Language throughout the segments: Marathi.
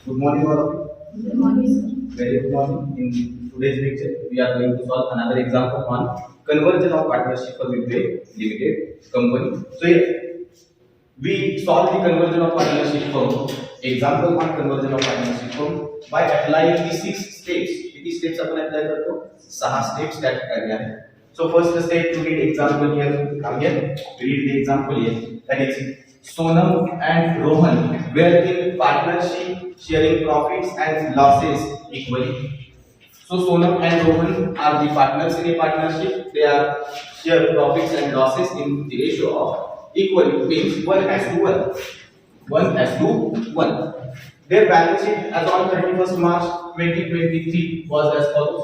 Good morning, all of you. Good morning, sir. Very good morning. In today's lecture, we are going to solve another example on conversion of partnership firm into a limited company. So here we solve the conversion of partnership firm. Example on conversion of partnership firm by applying the 6 steps. किती steps आपण apply करतो? 6 steps that करणे आहे. So first step to read example here. Come here. Read the example here. That is Sonam and Rohan were in partnership sharing profits and losses equally. So Sonam and Rohan are the partners in a partnership. They are share profits and losses in the ratio of equally, means 1:1. 1:1. Their balance sheet as on 31st March 2023 was as follows.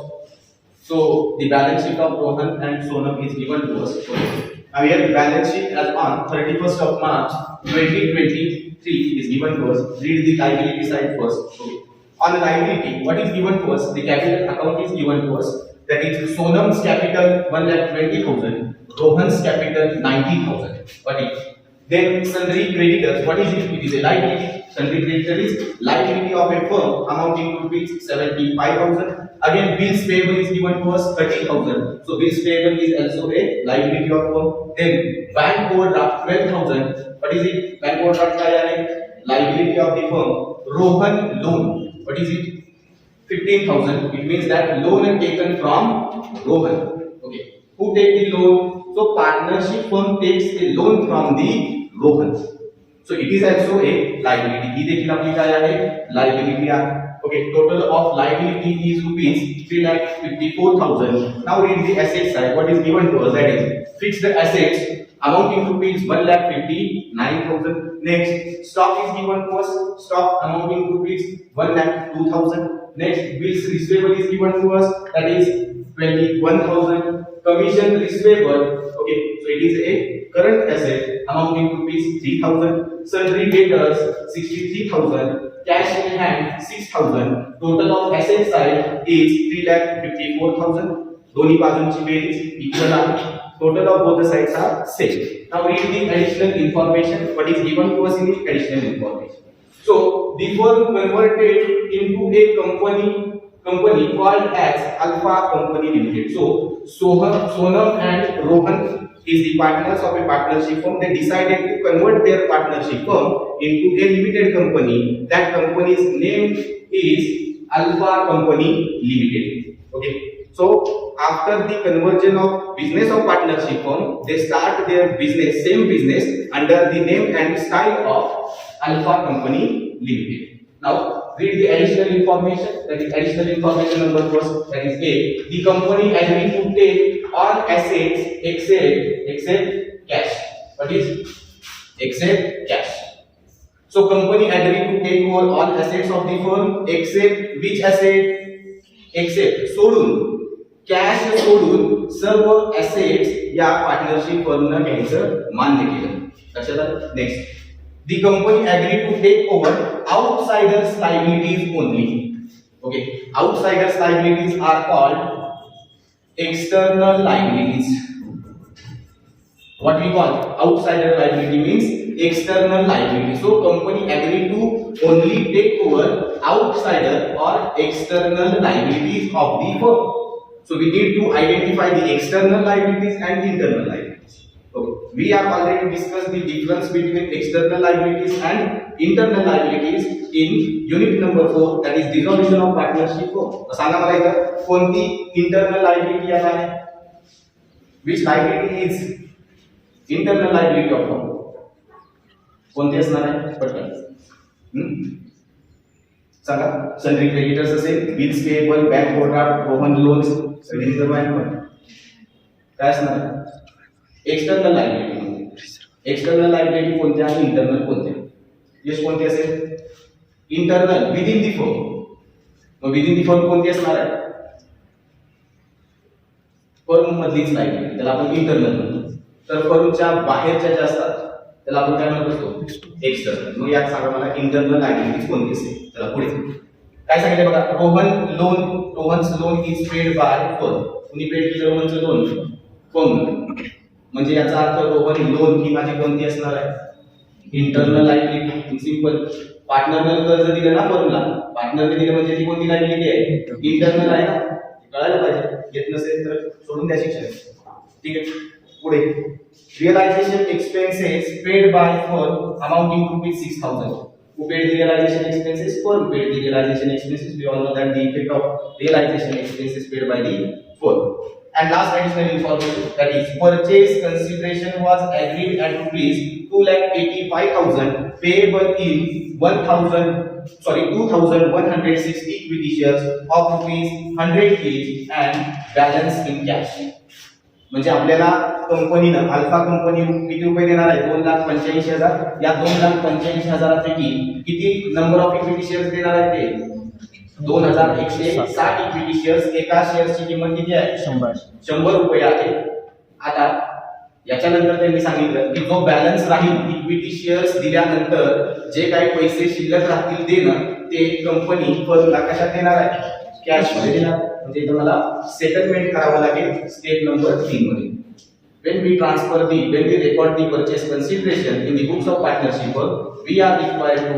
So the balance sheet of Rohan and Sonam is given to us. Now here the balance sheet as on 31st of March 2023 is given to us. Read the liability side first. Okay. On the liability, what is given to us? The capital account is given to us. That is Sonam's capital 1,20,000, Rohan's capital 90,000. What is? Then sundry creditors. What is it? It is a liability. Sundry creditor is liability of a firm amounting to rupees 75,000. Again, bills payable is given to us 30,000. So bills payable is also a liability of firm. Then bank overdraft 12,000. What is it? Bank overdraft क्या है? Liability of the firm. Rohan loan. What is it? 15,000. It means that loan taken from Rohan. Okay. Who take the loan? So partnership firm takes a loan from the Rohan. So it is also a liability. ही देखील आपली काय आहे? Liability आहे. Okay. Total of liability is rupees 3,54,000. Now read the asset side. What is given to us? That is fixed assets amounting to rupees 1,59,000. Next, stock is given to us. Stock amounting to rupees 1,02,000. Next, bills receivable is given to us. That is 21,000. Commission receivable. Okay, so it is a current asset amounting to rupees 3,000. Sundry debtors 63,000. Cash in hand 6,000. Total of asset side is 3,54,000. दोन्ही बाजूंची बेरीज इक्वल आहे. Total of both the sides are same. Now read the additional information. What is given to us in the additional information? So the firm converted into a company called as Alpha Company Limited. So Sonam and Rohan is the partners of a partnership firm. They decided to convert their partnership firm into a limited company. That company's name is Alpha Company Limited. Okay. So after the conversion of business of partnership firm, they start their business, same business under the name and style of Alpha Company Limited. Now read the additional information. That is additional information number first. That is A. The company agreed to take all assets except cash. What is except cash? So company agreed to take over all assets of the firm except which asset? Except सोडून कॅश सोडून सर्व असेट्स या पार्टनरशिप फर्मनं घ्यायचं मान्य केलं. लक्षात आलं? Next, the company agreed to take over outsiders liabilities only. Okay, outsiders liabilities are called external liabilities. What we call outsider liability means external liability. So company agreed to only take over outsider or external liabilities of the firm. So we need to identify the external liabilities and internal liabilities. Okay. We have already discussed the difference between external liabilities and internal liabilities in unit number 4, that is dissolution of partnership firm. सांगा मला इथं कोणती internal liability आहे? Which liability is internal liability of firm? कोणती असणार आहे? पटकन सांगा. सन्ड्री क्रेडिटर्स असेल, bills payable, bank overdraft, Rohan loans, reserve bank काय असणार? External liability. एक्सटर्नल लायबिलिटी कोणती आहे? इंटरनल कोणती? यश कोणती असेल? इंटरनल विदिन दी फर्म. मग विदिन दी फर्म कोणती असणार आहे? फर्म मधलीच लायबिलिटी, त्याला आपण इंटरनल म्हणतो. तर फर्मच्या बाहेरच्या ज्या असतात त्याला आपण काय म्हणत असतो? एक्सटर्नल. मग यात सांगा मला इंटरनल लायबिलिटीज कोणती असेल? चला पुढे काय सांगितलं बघा. Rohan's loan is paid by firm. कुणी पेड केलं रोहनचं लोन? फर्म. म्हणजे याचा अर्थ रोहन लोन ही माझी कोणती असणार आहे? Internal liability. सिंपल. पार्टनरनं कर्ज दिलं ना फर्मला, पार्टनरने दिलं म्हणजे ती कोणती लायबिलिटी आहे, इंटरनल आहे ना, कळायला पाहिजे. येत नसेल तर सोडून द्या शिक्षण. ठीक आहे, पुढे realization expenses paid by firm amounting to ₹6,000. Who paid the realization expenses? Firm paid the realization expenses. We all know that the effect of realization expenses paid by the firm. And last additional information, that is purchase consideration was agreed at ₹2,85,000 payable in 2,160 equity shares of ₹100 each and balance in cash. म्हणजे आपल्याला कंपनीनं अल्फा कंपनी किती रुपये देणार आहे, 2,85,000. या 2,85,000पैकी किती नंबर ऑफ इक्विटी शेअर्स देणार आहे ते 2,160 इक्विटी शेअर्स. एका शेअर्सची किंमत किती आहे, 100 रुपये आहे. आता याच्यानंतर त्यांनी सांगितलं की जो बॅलन्स राहील इक्विटी शेअर्स दिल्यानंतर जे काही पैसे शिल्लक राहतील देणं ते कंपनी फर्मला कशात देणार आहे, कॅश मध्ये देणार. म्हणजे तुम्हाला सेटलमेंट करावं लागेल स्टेप नंबर 3 मध्ये. when we record the purchase consideration in the books of partnership, we are required to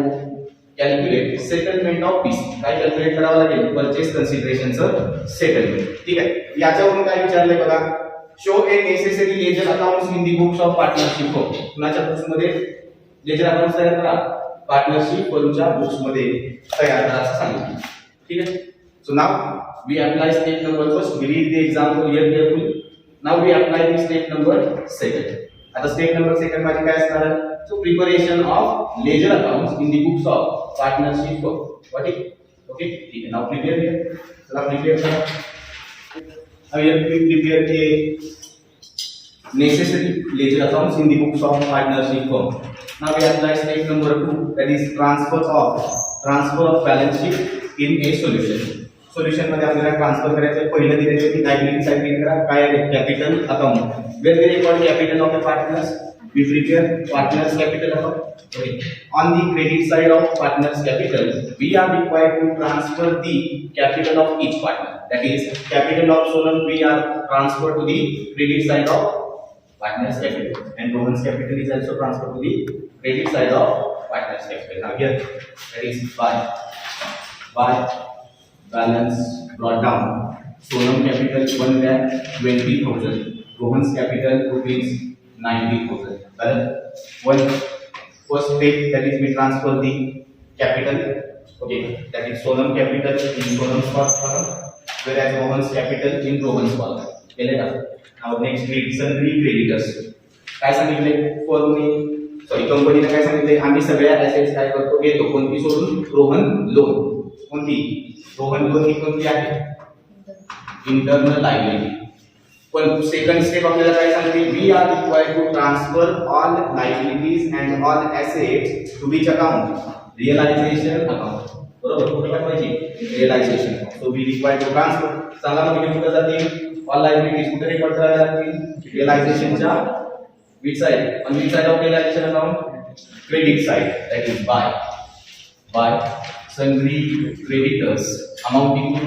calculate settlement of PC. काय कॅल्क्युलेट करावं लागेल, परचेस कन्सिडरेशनचं सेटलमेंट. ठीक आहे, याच्यावरून काय विचारलंय बघा, show a necessary ledger accounts in the books of partnership firm. कुणाच्या बुक्स मध्ये लेजर अकाउंट्स तयार करा, पार्टनरशिप फर्मच्या बुक्स मध्ये तयार करा असं सांगितलं. ठीक आहे. So now we apply step number first. We read the example here carefully. Now we apply the step number second. आता step number second माझी काय असणार आहे, so preparation of ledger accounts in the books of partnership firm. Got it? Okay. ठीक है. Now prepare here. चला prepare करा. अब here we prepare the necessary ledger accounts in the books of partnership firm. Now we apply step number 2, that is transfer of balance sheet in a solution. Solution मध्ये आपल्याला ट्रान्सफर करायचं. पहिलं दिलेलं की लायबिलिटी साइड प्रिंट करा. काय आहे, capital account. Where we record capital of the partners, we prepare partners capital account. Okay. On the credit side of partners capital we are required to transfer the capital of each partner. That is capital of Sonam we are transfer to the credit side of partners capital, and Rohan's capital is also transferred to the credit side of partners capital. Now here that is by balance brought down. Sonam capital 1,20,000. Rohan's capital ₹90,000. Well, one first step, that is we transfer the capital. Okay, that is Sonam capital in Sonam's column, whereas Rohan's capital in Rohan's column. Clear? Now next read sundry creditors. काय सांगितले कंपनीने काय सांगितले, आम्ही सगळ्या ॲसेट्स काय करतो, घेतो. कोणती सोडून, रोहन लोन. कोणती, रोहन लोन ही कोणती आहे, इंटरनल लायबिलिटी. पण सेकंड स्टेप आपल्याला काय सांगते, we are required to transfer all liabilities and all assets to which account, realisation account. बरोबर, कुठे पाहिजे, realisation. So we required to transfer. सांगा मग कुठे जातील, ऑल लायबिलिटीज कुठे रेकॉर्ड करायला लागतील, रिअलायझेशनच्या which side, on which side of realization account, credit side, that is by sundry creditors amounting to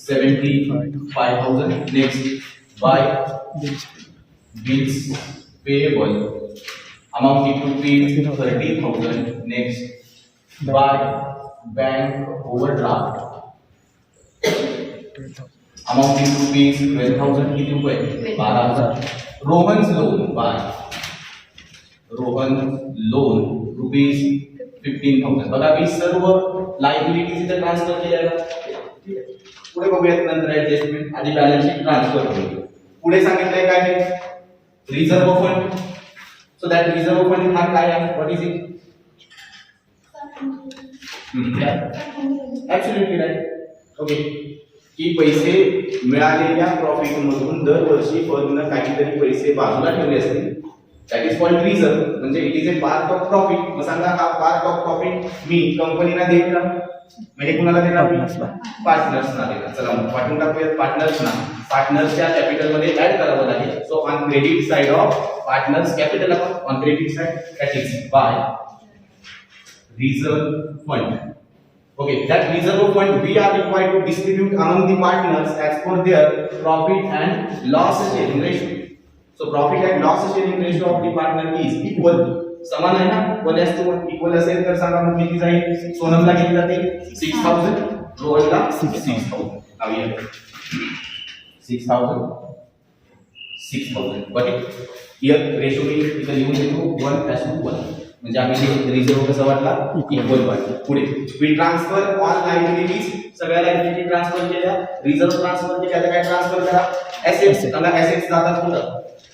₹75,000. Next by bills payable amounting to ₹30,000. Next by bank overdraft amounting to ₹12,000. किती रुपये, 12,000. Rohan's loan by Rohan loan ₹15,000. बघा मी सर्व लायबिलिटीज इथे ट्रान्सफर केल्या. पुढे बघूयात नंतर ऍडजस्टमेंट. आधी बॅलन्स शीट ट्रान्सफर करू. पुढे सांगितलंय काय, reserve fund. So that reserve fund हा काय आहे, what is it, absolutely right. Okay, की पैसे मिळालेल्या प्रॉफिट मधून दरवर्षी फर्मनं काहीतरी पैसे बाजूला ठेवले असतील. That is called reserve. म्हणजे it is a part of profit. मग सांगा हा पार्ट ऑफ प्रॉफिट मी कंपनीला देईन का, म्हणजे कुणाला देणार, पार्टनर्सना देणार. चला वाटून टाकूयात पार्टनर्सना. पार्टनर्सच्या कॅपिटल मध्ये ऍड करावं लागेल. So on credit side of partners capital account, on credit side that is by reserve fund. Okay, that reserve fund we are required to distribute among the partners as per their profit and loss sharing ratio. So profit and loss sharing ratio of the partner is equal. समान आहे ना, 1:1 इक्वल असेल तर सांगा मग किती जाईल. सोनमला किती जाते 6000, रोहनला 6000. नाव या 6000 6000. बट हियर रेशो मी इथं लिहून देतो 1:1 म्हणजे आम्ही रिझर्व कसं वाटला इक्वल वाटला. पुढे वी ट्रान्सफर ऑल लायबिलिटीज, सगळ्या लायबिलिटी ट्रान्सफर केल्या. रिझर्व ट्रान्सफर केल्या तर काय ट्रान्सफर करा एसेट्स. त्याला एसेट्स जातात कुठं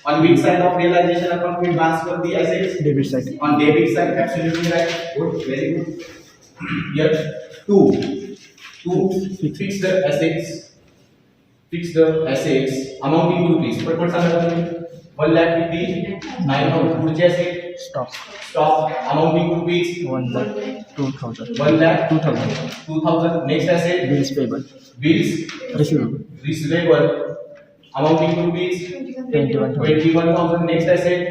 on which side of realization account we transfer the assets? Debit side. On debit side, absolutely right. Good, very good. Here two fixed assets amounting to rupees. What सांगा तुम्ही 1,50,900. पुढचे asset stock amounting to rupees 1,02,000. 1,02,000. Next asset Bills payable. bills receivable amounting to rupees 21,000. Next asset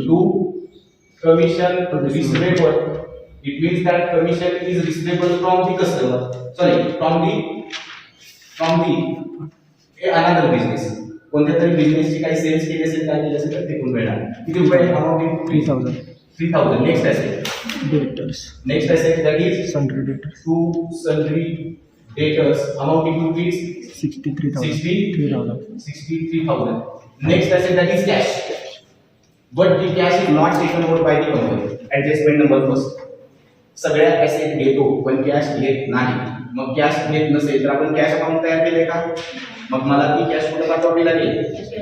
to commission receivable. It means that commission is receivable from the customer. Sorry, from the another business. कोणत्या तरी बिझनेसची काही सेल्स केली असेल काय केली असेल तर ते पण मिळणार. किती रुपये amounting 3,000. Next asset Debtors. next asset that is Sundry debtors. to sundry debtors amounting to rupees 63,000. 63,000. Next asset that is cash. But the cash is not taken over by the company. Adjustment number first. सगळ्या asset घेतो पण कॅश घेत नाही. मग कॅश घेत नसेल तर आपण कॅश अकाउंट तयार केले का? मग मला ती कॅश कुठे पाठवावी लागेल?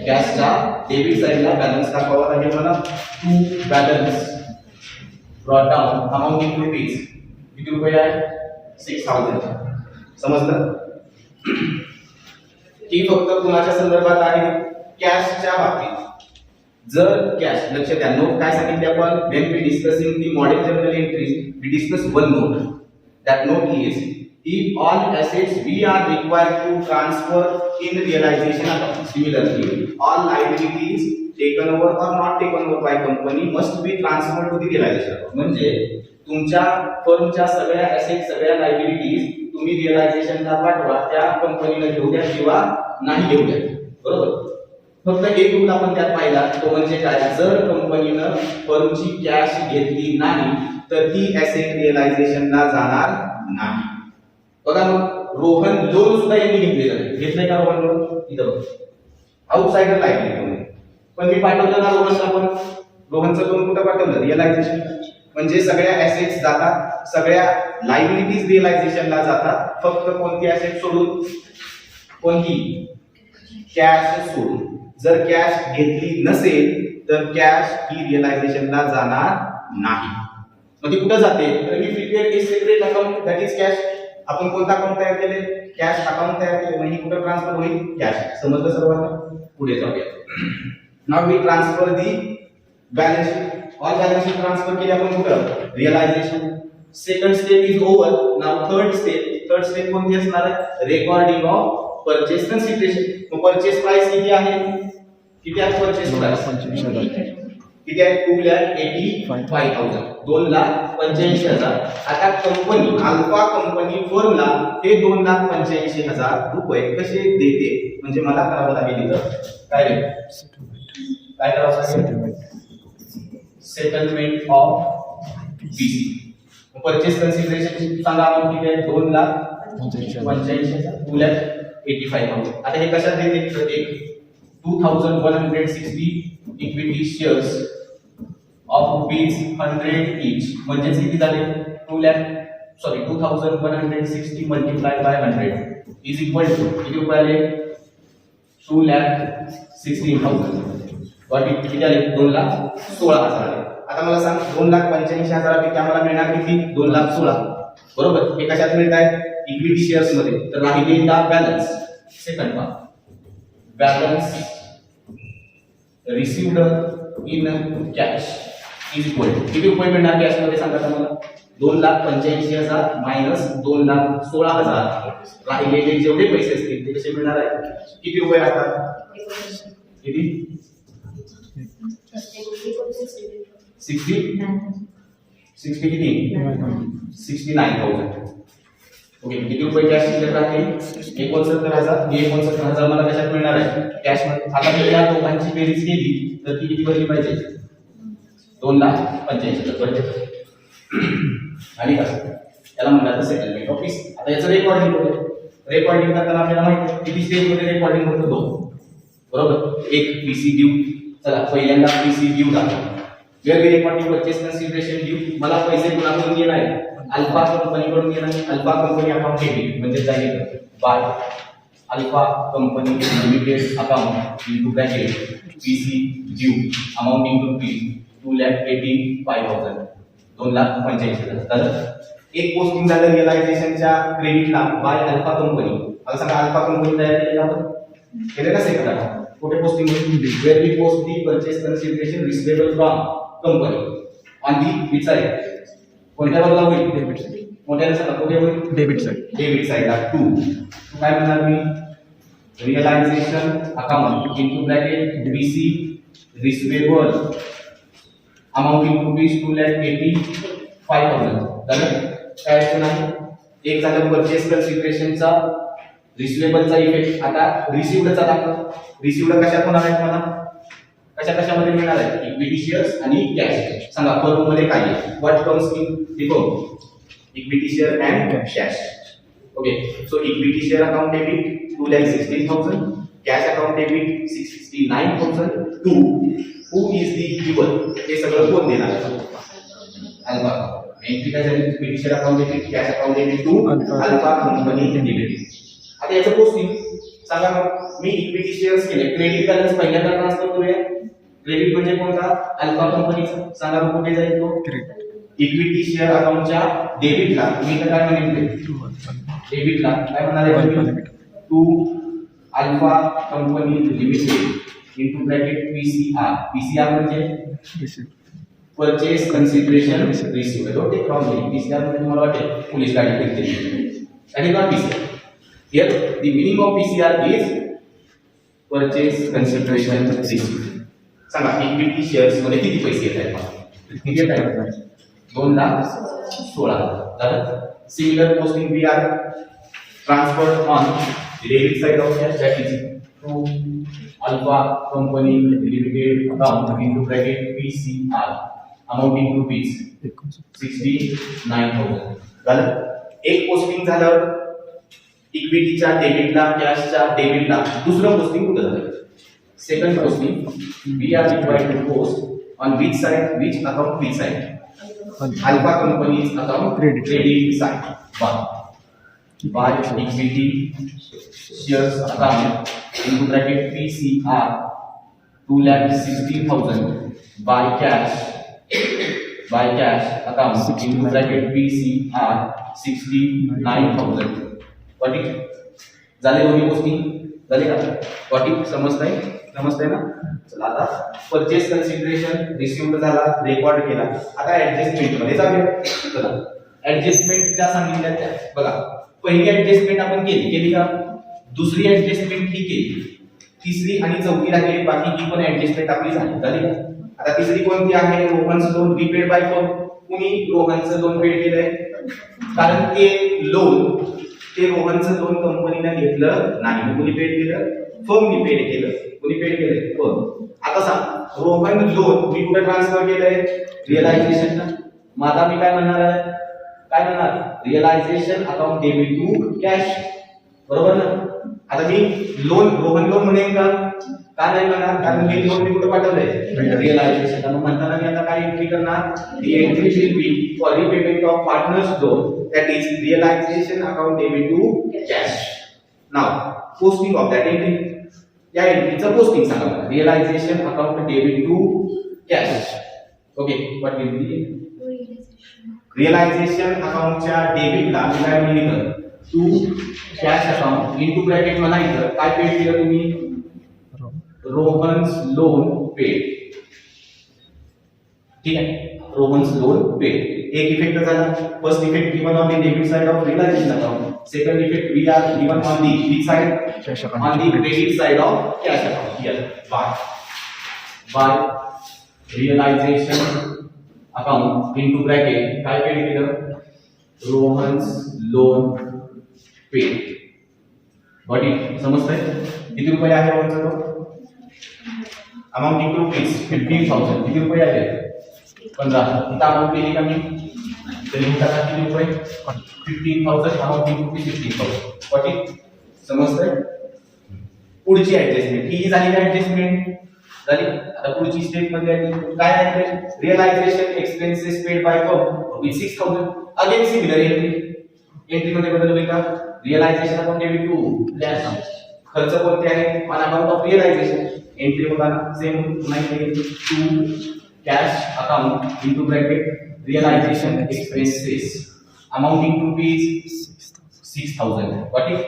कॅशच्या डेबिट साइडला बॅलन्स टाकावा लागेल मला. To balance brought down amounting to rupees. किती रुपये आहे 6,000. समजलं? ही फक्त कुणाच्या संदर्भात आहे कॅशच्या बाबतीत. जर कॅश लक्ष द्या नोट काय सांगितले आपण when we discussing the model journal entries we discuss one note. That note is if all assets we are required to transfer in realization account. Similarly all liabilities taken over or not taken over by company must be transferred to the realization account. म्हणजे तुमच्या फर्मच्या सगळ्या ॲसेट सगळ्या लायबिलिटीज तुम्ही रिअलायझेशनला पाठवा. त्या कंपनीने घेऊ द्या किंवा नाही घेऊ द्या. बरोबर. फक्त एक रूल आपण त्यात पाहिला तो म्हणजे काय जर कंपनीनं फर्मची कॅश घेतली नाही तर ती ॲसेट रिअलायझेशनला जाणार नाही. बघा मग रोहन लोन सुद्धा यांनी घेतलेलं आहे. घेतलंय का रोहन लोन? इथं बघ आउटसाइडर लायबिलिटी. पण मी पाठवलं ना रोहनला पण रोहनचं लोन कुठं पाठवलं रिअलायझेशन. म्हणजे सगळ्या ॲसेट्स जातात सगळ्या लायबिलिटीज रिअलायझेशनला जातात. फक्त कोणती ॲसेट सोडून कोणती कॅश सोडून. जर कॅश घेतली नसेल तर कॅश ही रिअलायझेशनला जाणार नाही. मग ती कुठे जाते तर मी prepare a separate account that is cash. आपण कोणता अकाउंट तयार केले कॅश अकाउंट तयार केले. मग ही कुठे ट्रान्सफर होईल कॅश. समजलं सर्वांना? पुढे जाऊया. Now we transfer the balance sheet. All balance sheet transfer केली आपण कुठं realisation. Second step is over. Now third step कोणती असणार आहे रेकॉर्डिंग ऑफ परचेस कन्सिडरेशन. मग परचेस प्राइस किती आहे किती आहे परचेस प्राइस 25,000. किती आहे 2,85,000. 2,85,000. आता कंपनी अल्फा कंपनी फर्मला हे 2,85,000 रुपये कसे देते म्हणजे मला करावं लागेल इथं काय करावं लागेल settlement of PC. Purchase consideration सांगा आपण किती आहे 2,85,000 2,85,000. आता हे कशात देते तर एक 2,160 equity shares of rupees 100 each म्हणजे किती झाले 2,160 multiplied by 100 is equal to किती रुपये आले 2,16,000. किती आले 2,16,000 आले. आता मला सांग 2,85,000 पैकी आम्हाला मिळणार किती 2,16,000. बरोबर. हे कशात मिळत आहे इक्विटी शेअर्स मध्ये. तर राहिलेला balance second part balance received in cash is equal to किती रुपये मिळणार कॅश मध्ये सांगा मला 2,85,000 मायनस 2,16,000. राहिलेले जेवढे पैसे असतील ते कसे मिळणार आहे किती रुपये राहतात किती 60 किती 69,000. ओके. किती रुपये कॅश शिल्लक राहतील 69,000. 69,000 मला कशात मिळणार आहे कॅश मध्ये. आता मी या दोघांची बेरीज केली तर ती किती बनली पाहिजे 2,85,000 बजेट आणि कसं याला म्हणतात सेटलमेंट ऑफ फीस. आता याचं रेकॉर्डिंग होतं. रेकॉर्डिंग करताना आपल्याला माहिती आहे किती स्टेजमध्ये रेकॉर्डिंग होतं 2, बरोबर. एक पीसी ड्यू. चला पहिल्यांदा पीसी ड्यू दाखवा. Where we recording purchase consideration due. मला पैसे कुणाकडून येणार आहे? अल्फा कंपनीकडून येणार. अल्फा कंपनी अकाउंट डेबिट म्हणजे जाईल by alpha company limited account into bracket PC due amounting to fees 2,85,000 2,85,000. तर एक पोस्टिंग झालं रिअलायझेशनच्या क्रेडिटला बाय अल्फा कंपनी. आता सांगा अल्फा कंपनी तयार केलेलं आपण केलं का सेकंड कुठे पोस्टिंग होईल? Where we post the purchase consideration receivable from company on the which side. कोणत्या बाजूला होईल? Debit side. मोठ्याने सांगा कुठे होईल? Debit side. डेबिट साइडला 2. काय म्हणणार मी? Realization account into bracket BC receivable amounting to rupees 2,85,000. झालं काय अडचण आहे? एक झालं परचेस कन्सिडरेशनचा रिसिवेबलचा इफेक्ट. आता रिसिव्हडचा दाखवा. रिसिव्हड कशात होणार आहे? मला कशामध्ये मिळणार आहे? इक्विटी शेअर्स आणि कॅश. सांगा फर्म मध्ये काय आहे? What comes in the firm? Equity share and cash. Okay so equity share account debit 2,16,000, cash account debit 69,000 to who is the giver. हे सगळं कोण देणार आहे? अल्फा. एंट्री काय झाली? Equity share account debit cash account debit to alpha company limited. आता याचं पोस्टिंग सांगा मग. मी इक्विटी शेअर्स केले. क्रेडिट बॅलन्स पहिल्यांदा ट्रान्सफर करूया. क्रेडिट म्हणजे कोणता? अल्फा कंपनीचा. सांगा मग कुठे जाईल तो? क्रेडिट. इक्विटी शेअर अकाउंटच्या डेबिटला मी तर काय म्हणेन? डेबिटला काय म्हणाले? To alpha company limited into bracket PCR. PCR म्हणजे purchase consideration received. Don't take wrongly. PCR म्हणजे मला वाटते पोलीस गाडी फिरते. आणि not PCR. Here the meaning of PCR is purchase consideration received. सांगा इक्विटी शेअर्स मध्ये किती पैसे येत आहेत? किती येत आहेत? 2,16,000. झालं. Similar posting we are transferred on debit side of cash that is to alpha company limited account into bracket PCR amounting to fees 69,000. झालं. एक पोस्टिंग झालं इक्विटीच्या डेबिटला कॅशच्या डेबिटला. दुसरं पोस्टिंग कुठं झालं? Second posting we are required to post on which side? Which account? Which side? Alpha company's account credit side by equity shares account into bracket PCR 2,60,000 by cash account into bracket PCR 69,000. वाटिक झाले दोन्ही गोष्टी झाले का? वाटिक समजताय ना? चला आता परचेस कन्सिडरेशन रिसिव्ड झाला, रेकॉर्ड केला. आता ऍडजस्टमेंट मध्ये जाऊया. चला ऍडजस्टमेंटच्या सांगितल्या त्या बघा. पहिली ऍडजस्टमेंट आपण केली का? दुसरी ऍडजस्टमेंट ही केली. तिसरी आणि चौथी राहिली. बाकी पण ऍडजस्टमेंट आपली झाली का? आता तिसरी कोणती आहे? रोहनचं लोन रिपेड बाय फर्म. कुणी रोहनचं लोन पेड केलंय? कारण ते रोहनचं लोन कंपनीने घेतलं नाही. कुणी पेड केलं? फर्मनी पेड केलं. कुणी पेड केलंय? फर्म. आता सांग रोहन लोन मी कुठे ट्रान्सफर केलंय? रिअलायझेशनला. मग आता मी काय म्हणणार? Realisation account debit to cash. बरोबर ना? आता मी रोहन लोन म्हणेन का नाही म्हणणार? कारण मी लोन मी कुठे पाठवलंय? रिअलायझेशन. मग म्हणताना मी आता काय एंट्री करणार? The entry will be for repayment of partners loan that is realization account debit to cash. Now posting of that entry. या एंट्रीचा पोस्टिंग सांगा मला. Realization account debit to cash. Okay what will be? Realization अकाउंटच्या डेबिटला मी काय लिहिलं? To cash account into bracket मला इथं काय पेड केलं तुम्ही? Rohan's loan paid. ठीक आहे. Rohan's loan paid. एक इफेक्ट झाला. First effect given on the debit side of realization account. Second effect we are given on the which side? Cash account. On the credit side of cash account. Here bye realisation account into bracket काय पेड केलं? Rohan's loan paid. बॉडी समजतंय? किती रुपये आहे रोहनचा तो? Amount into rupees 15,000. किती रुपये आहे? 15,000 इथं अमाऊंट केली का मी तर लिहून टाका किती रुपये 15,000 अमाऊंट रुपये 15,000 वाटी समजतंय पुढची ऍडजस्टमेंट ही झाली ऍडजस्टमेंट झाली आता पुढची स्टेप मध्ये आली काय आहे realisation expenses paid by firm with 6,000 again similar entry मध्ये बदल होईल का realisation account debit to cash खर्च कोणते आहे on account of realisation entry बघा सेम नाही to cash account into bracket realisation expenses amounting to rupees 6,000 what is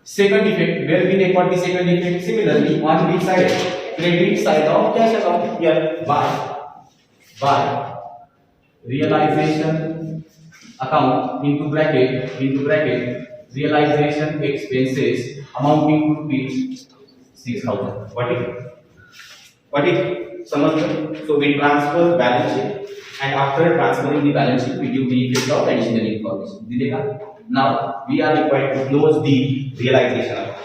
second effect where we record the second effect similarly on which side credit side of cash account here by realization account into bracket realization expenses amounting to rupees 6,000 what is समझ so we transfer balance sheet and after transferring the balance sheet we give the effect of additional information दिलेगा now we are required to close the realization account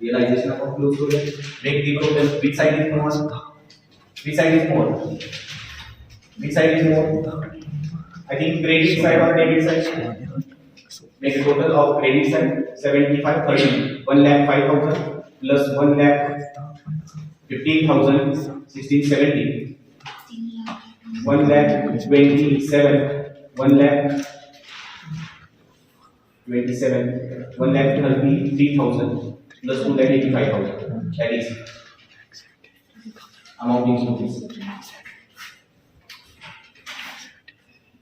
realization account close हो गया make the total which side is more which side is more which side is more I think credit side or debit side make a total of credit side 75 30 1,05,000 plus 1,15,000 16 17 1,27 1,33,000 plus 2,85,000 that is amounting to this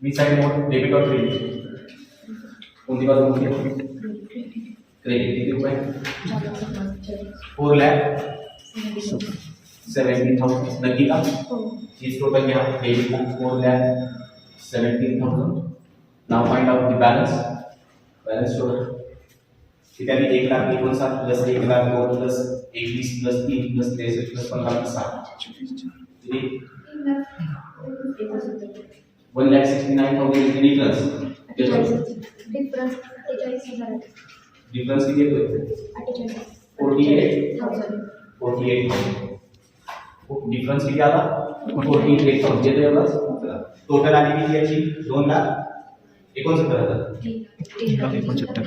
which side more debit or credit कोणती बाजू मोठी आहे क्रेडिट किती रुपये 4,17,000 नक्की का इस टोटल घ्या डेबिट का 4,17,000 now find out the balance total किती आहे 1,59,000 plus 1,02,000 plus 21 plus 3 plus 63 plus 15 plus 7 किती 1,69,000 is the difference difference 48,000 difference किती येतोय 48,000 डिफरन्स किती आला 48,000 येतोय एवढाच टोटल आली किती याची 2,69,000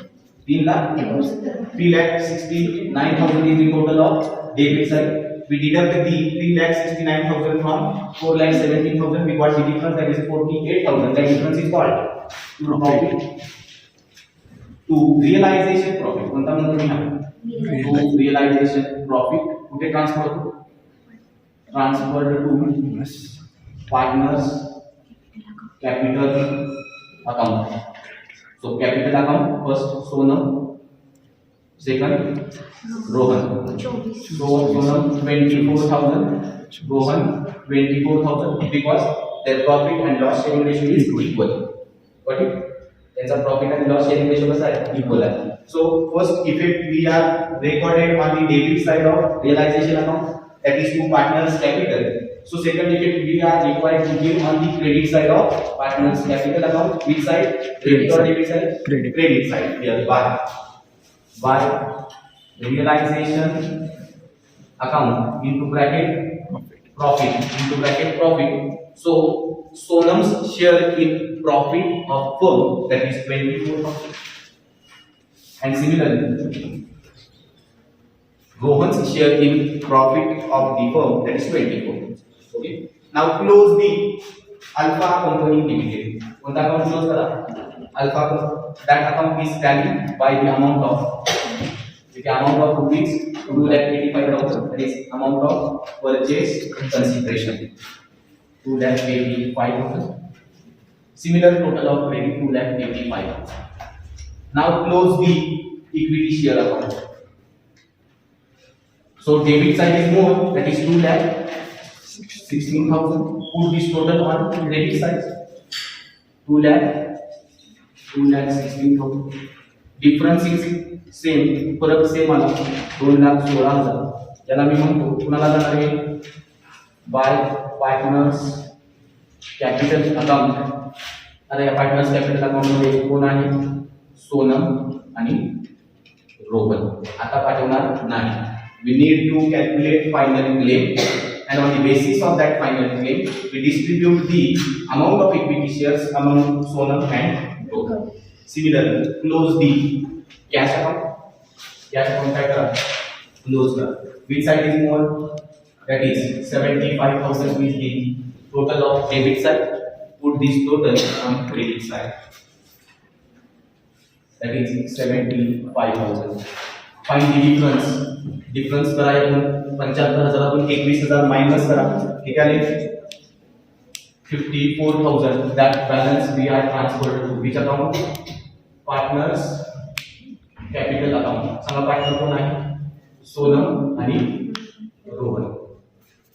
3,69,000 is the total of debit side we deduct the 3,69,000 from 4,17,000 we got the difference that is 48,000 that difference is called profit to realization profit कोणता म्हणतो मी हा to realization profit कुठे ट्रान्सफर होतो transferred to partners capital account so capital account first Sonam second Rohan so Sonam 24,000 Rohan 24,000 because their profit and loss sharing ratio is equal what is त्यांचा प्रॉफिट आणि लॉस शेअरिंग रेशो कसा आहे इक्वल आहे so first effect we are recorded on the debit side of realisation account that is to partners capital so second effect we are required to give on the credit side of partners capital account which side credit or debit side credit side here by realization account into bracket profit so Sonam's share in profit of firm that is 24,000 and similarly Rohan's share in profit of the firm that is 24. Okay. Now close the Alpha Company Limited. What account close kara? Alpha that account is tallied by the amount of rupees 2,85,000. That is amount of purchase consideration 2,85,000. Similar total of credit 2,85,000. Now close the equity share account. So debit side is more, that is 2,16,000. Put this total on credit side. 2,16,000. Difference is same. फरक सेम आला 2,16,000. याला मी म्हणतो कुणाला जाणार आहे बाय पार्टनर्स कॅपिटल अकाउंट. आता या पार्टनर्स कॅपिटल अकाउंट मध्ये कोण आहे सोनम आणि रोहन. आता पाठवणार नाही. We need to calculate final claim and on the basis of that final claim we distribute the amount of equity shares among Sonam and Rohan. Similarly, close the cash account. Cash account काय करा? Close करा. Which side is more? That is 75,000 is the total of debit side. Put this total on credit side. That is 75,000. Find the difference. Difference करा आपण 75,000 21,000 माइनस करा. किती आले? 54,000. That balance we are transferred to which account? Partners capital account. सांगा पार्टनर कोण आहे? सोनम आणि Rohan.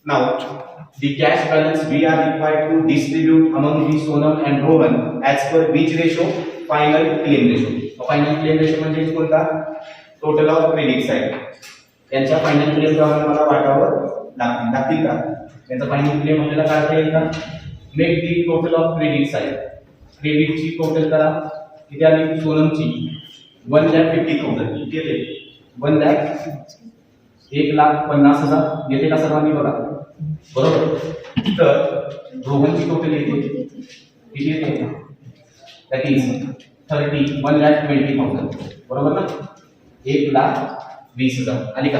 Now the cash balance we are required to distribute among the Sonam and Rohan as per which ratio? Final claim ratio. Final claim ratio म्हणजे कोणता? Total of credit side. यांच्या फायनल क्लेम प्रमाणे मला वाटावर लागतील का? यांचा फायनल क्लेम आपल्याला काढता येईल का? Make the total of credit side. क्रेडिटची टोटल करा. किती आली? सोनमची 1,50,000. किती येते? 1,50,000 येते का सर्वांनी बघा? बरोबर. तर रोहनची टोटल येते किती येते? That is 1,20,000. बरोबर ना? 1,20,000 आली का?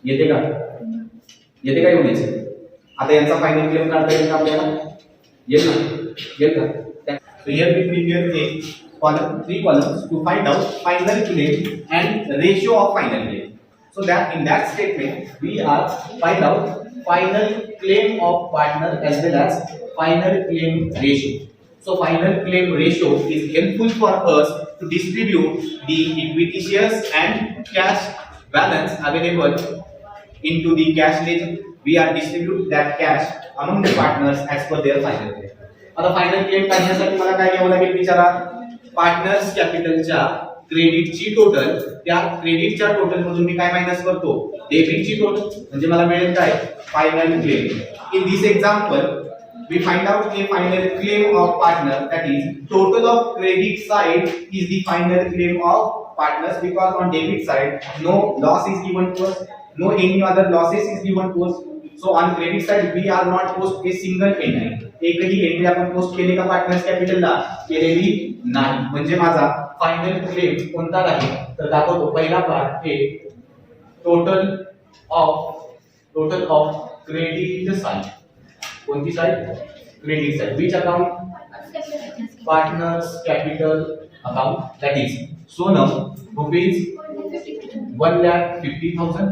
येते का? येते का एवढीच? आता यांचा फायनल क्लेम काढता येईल का आपल्याला? येईल ना? येईल का? So here we prepare a column, 3 columns to find out final claim and ratio of final claim. So that in that statement we are find out final claim of partner as well as final claim ratio. So final claim ratio is helpful for us to distribute the equity shares and cash balance available into the cash ledger. We are distribute that cash among the partners as per their final claim. आता फायनल क्लेम काढण्यासाठी मला काय घ्यावं लागेल विचारा? पार्टनर्स कॅपिटलच्या क्रेडिटची टोटल, त्या क्रेडिटच्या टोटल मधून मी काय मायनस करतो? डेबिटची टोटल. म्हणजे मला मिळेल काय? Final claim. In this example we find out a final claim of partner, that is total of credit side is the final claim of partners, because on debit side no loss is given to us, no any other losses is given to us. So on credit side we are not post a single entry. एकही एंट्री आपण पोस्ट केली का पार्टनर्स कॅपिटलला? केलेली नाही. म्हणजे माझा फायनल क्लेम कोणता राहील? तर दाखवतो. पहिला पार्ट हे टोटल ऑफ क्रेडिट साइड. कोणती side? Credit side. Which account? Partners capital account. That is Sonam rupees 1,50,000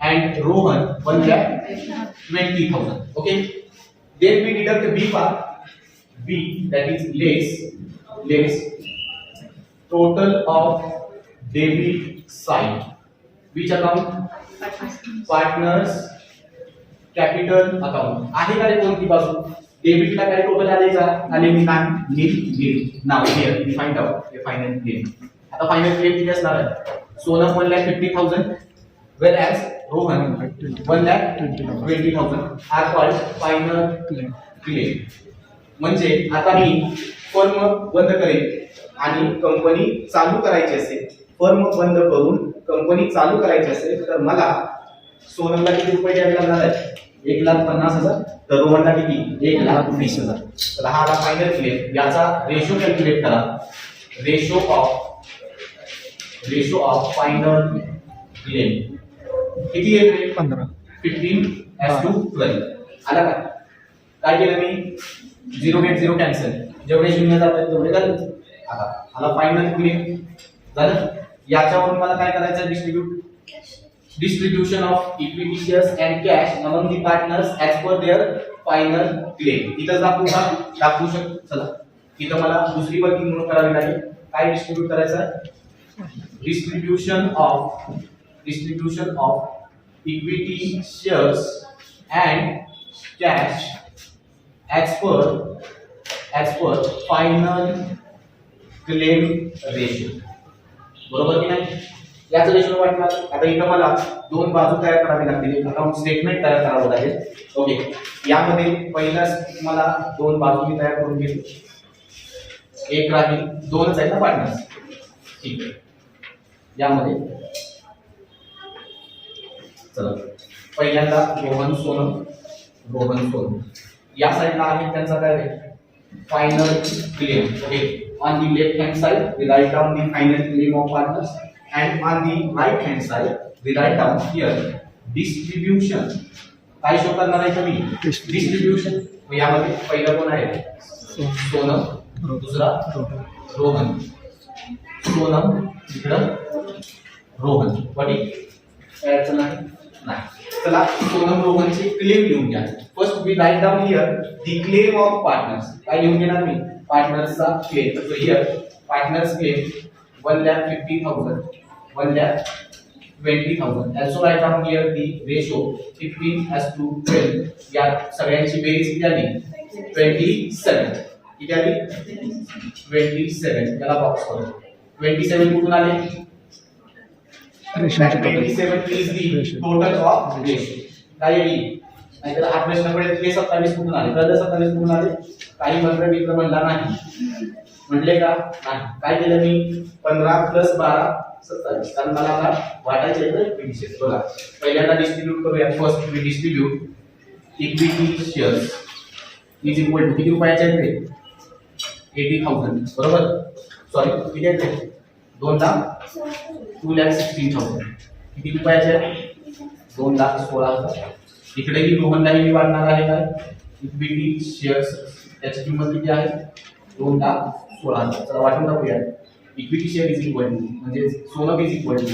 and Rohan 1,20,000. Okay. Then we deduct B part. B, that is less total of debit side. Which account? Partners capital account. आहे का रे कोणती बाजू? डेबिटला काय टोटल आले का? आलेली नाही. नील. नाव here we find out the final claim. आता फायनल क्लेम किती असणार आहे? Sonam 1,50,000 whereas Rohan 1,20,000 are called final claim. म्हणजे आता मी फर्म बंद करेन आणि कंपनी चालू करायची असेल, फर्म बंद करून कंपनी चालू करायची असेल तर मला सोनमला किती रुपये द्यावे लागणार आहेत? 1,50,000. तर रोहनला किती? 1,20,000. तर हा आला फायनल क्लेम. याचा रेशो कॅल्क्युलेट करा. रेशो ऑफ फायनल क्लेम किती येते? 15. 15:12. आला का? काय केलं मी? 0 गेट 0 कॅन्सल. जेवढे शून्य जातात तेवढे झाले. आता आला फायनल क्लेम. झालं. याच्यावरून मला काय करायचं? Distribution of equity shares and cash among the partners as per their final claim. इथं दाखवू शकतो. चला इथं मला दुसरी वर्किंग म्हणून करावी लागेल. काय डिस्ट्रीब्यूट करायचं? Distribution of equity shares and cash as per final claim ratio. बरोबर की नाही? याचं रेशो वाटणार. आता इथं मला दोन बाजू तयार करावी लागतील. अकाउंट स्टेटमेंट तयार करावं लागेल. ओके. यामध्ये पहिलाच मला दोन बाजू मी तयार करून घेतो. एक राहील, दोनच आहेत ना पार्टनर्स. ठीक आहे. यामध्ये चला पहिल्यांदा रोहन सोनम या साईडला आहे त्यांचा काय आहे final claim. Okay, on the left hand side we write down the final claim of partners, and on the right hand side we write down here distribution. काय शो करणार आहे तुम्ही डिस्ट्रीब्यूशन. यामध्ये पहिला कोण आहे सोनम, दुसरा रोहन. सोनम इकडं रोहन. वाटी काय अडचण नाही. चला सोनम रोहनचे क्लेम लिहून घ्या. First we write down here the claim of partners. काय लिहून घेणार मी पार्टनर्सचा claim. So here partners claim 1,50,000 1,20,000. Also write down here the ratio 15:12. या सगळ्यांची बेरीज किती आली 27. किती आली 27. त्याला बॉक्स करू. 27 कुठून आले 27 is the total of ratio. काय येईल नाहीतर हा प्रश्नाकडे ते 27 कुठून आले 27 कुठून आले. काही मंत्र मित्र म्हणला नाही म्हटले का नाही. काय केलं मी 15 + 12 27. कारण मला आता वाटायचे इक्विटी शेअर्स. बघा पहिल्यांदा डिस्ट्रीब्यूट करूया. First we distribute equity shares is equal to किती रुपयाचे आहेत ते 80,000 बरोबर. सॉरी किती आहेत ते 2,16,000. किती रुपयाचे आहेत 2,16,000. इकडेही रोहनलाही मी वाढणार आहे काय इक्विटी शेअर्स त्याची किंमत किती आहे 2,16,000. चला वाटून टाकूया. Equity share is equal to म्हणजे Sonam is equal to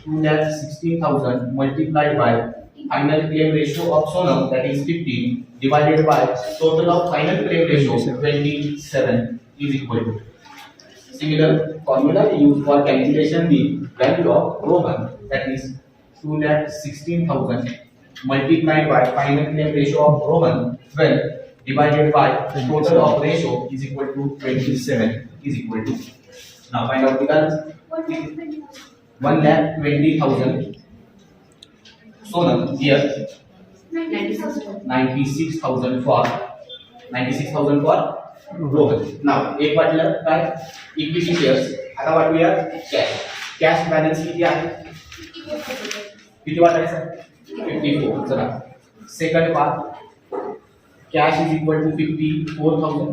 2,16,000 multiplied by final claim ratio of Sonam that is 15 divided by total of final claim ratio 27 is equal to. Similar formula used for calculation the value of Rohan, that is 2,16,000 multiplied by final claim ratio of Rohan 12 divided by total of ratio is equal to 27 is equal to. Now find out the balance. 1,20,000 Sonam here 96,000 for Rohan. नाव एक वाटलं काय इक्विटी शेअर्स. आता वाटूया कॅश बॅलन्स किती आहे किती वाटायचं 54. चला second part cash is equal to 54,000.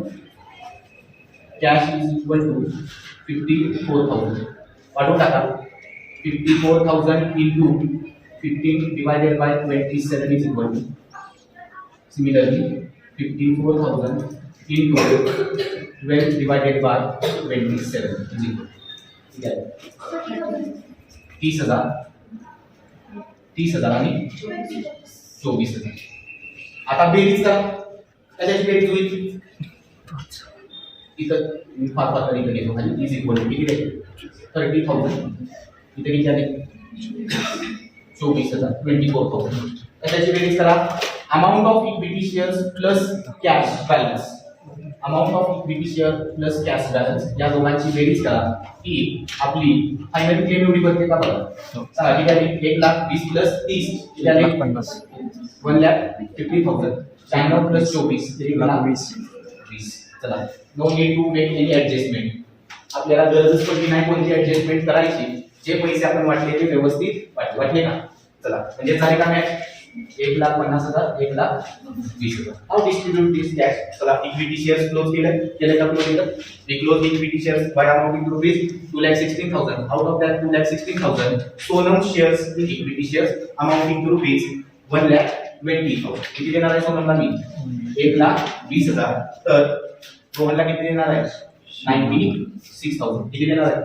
Cash is equal to 54,000. वाटून टाका 54,000 into 15 divided by 27 is equal to. Similarly 54,000 into 12 divided by 27 is equal. ठीक आहे 30,000 आणि 24,000. आता बेरीज करा. त्याची बेरीज होईल इथं मी फार इथं घेतो खाली इज इक्वल टू किती आहे 30,000. इथे किती आले 24,000 24,000. त्याची बेरीज करा. Amount of equity shares plus cash balance. Amount of equity share plus cash balance या दोघांची बेरीज करा की आपली फायनल क्लेम एवढी बनते का बघा. चला ठीक आहे 1,20,000 प्लस 30 किती आले 1,50,000. 96 प्लस 24 1,20,000. चला no need to make any adjustment. आपल्याला गरजच पडली नाही कोणती ऍडजस्टमेंट करायची. जे पैसे आपण वाटले ते व्यवस्थित वाटले ना. चला म्हणजे झाले का match 1,50,000 1,20,000. How distribute this cash. चला इक्विटी शेअर्स क्लोज केले का क्लोज केलं. We close equity shares by amounting to rupees 2,16,000. Out of that 2,16,000 Sonam shares equity shares amounting to rupees 1,20,000. किती देणार आहे सोनमला मी 1,20,000. तर रोहनला किती देणार आहे 96,000. किती देणार आहे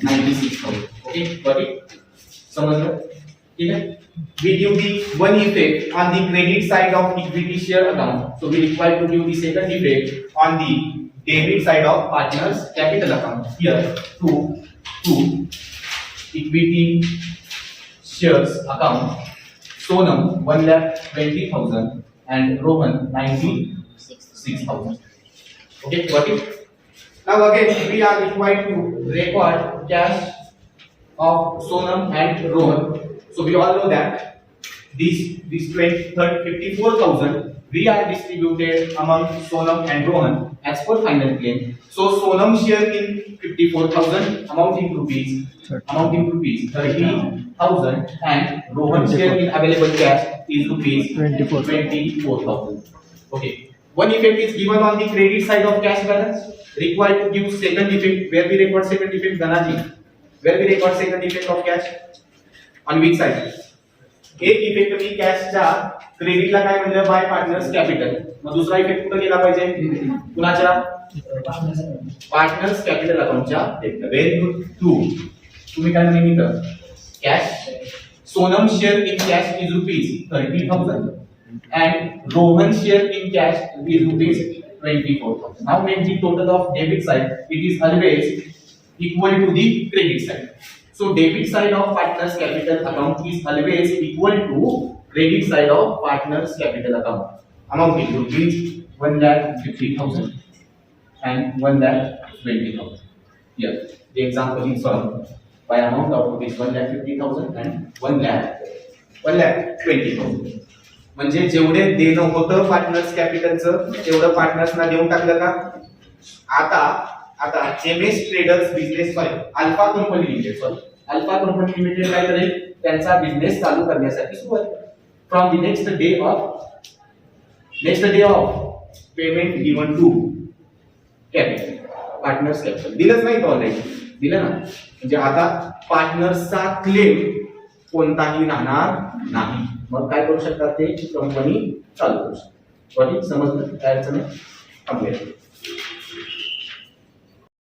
96,000. Okay got it. समजलं ठीक आहे. We give the one effect on the credit side of equity share account, so we require to give the second effect on the debit side of partners capital account. Here to equity shares account Sonam 1,20,000 and Rohan 96,000. Okay, got it. Now again we are required to record cash of Sonam and Rohan. So we all know that this 54,000 we are distributed among Sonam and Rohan as per final claim. So Sonam share in 54,000 amounting to rupees 30,000 and Rohan share in available cash is rupees 24,000. Okay. One effect is given on the credit side of cash balance. Required to give second effect. Where we record second effect, Ganaji? Where we record second effect of cash? On which side? एक इफेक्ट मी कॅशच्या क्रेडिटला काय म्हणलं बाय पार्टनर्स कॅपिटल. मग दुसरा इफेक्ट कुठे गेला पाहिजे? कुणाच्या? पार्टनर्स कॅपिटल अकाउंटच्या. Very good. तुम्ही काय म्हणता? Cash Sonam share in cash is rupees 30,000 and Rohan share in cash is rupees 24,000. Now make the total of debit side. It is always equal to the credit side. So debit side of partners capital account is always equal to credit side of partners capital account. Amount is rupees 1,50,000 and 1,20,000. Here the example is solved by amount of rupees 1,50,000 and 1,20,000. म्हणजे जेवढे देणं होतं पार्टनर्स कॅपिटलचं तेवढं पार्टनर्सना देऊन टाकलं का? आता MS traders business alpha company limited काय करेल? त्यांचा बिझनेस चालू करण्यासाठी सुरुवात from the next day of payment given to capital partners capital. दिलंच नाही तो ऑलरेडी दिलं ना. म्हणजे आता पार्टनर्सचा क्लेम कोणताही राहणार नाही. मग काय करू शकतात? ते कंपनी चालू करू शकतात. समजलं? काय अडचण नाही?